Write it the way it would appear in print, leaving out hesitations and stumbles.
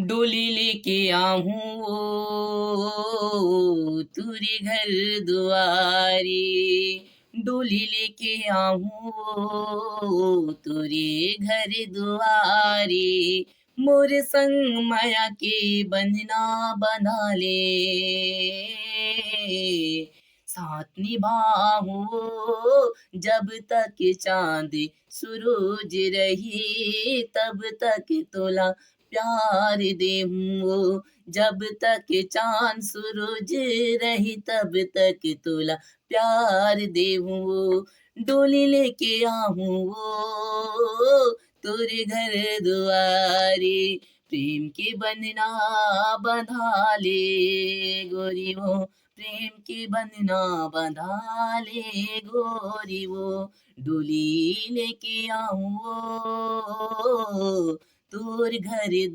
डोली लेके आऊं वो तुरे घर दुआरी। डोली लेके आऊं वो तुरे घर दुआरी। मोर संग माया के बंधना बंधा ले। साथ निभाऊं जब तक चांद सूरज रही, तब तक तोला प्यार देहूँ। जब तक चांद सूरज रही, तब तक तोला प्यार देहूँ। डोली लेके आऊं वो तोरे घर दुआरी। प्रेम के बंधना बंधा ले गोरी वो। प्रेम के बंधना बंधा ले गोरी वो। डोली लेके आऊं वो तोर घर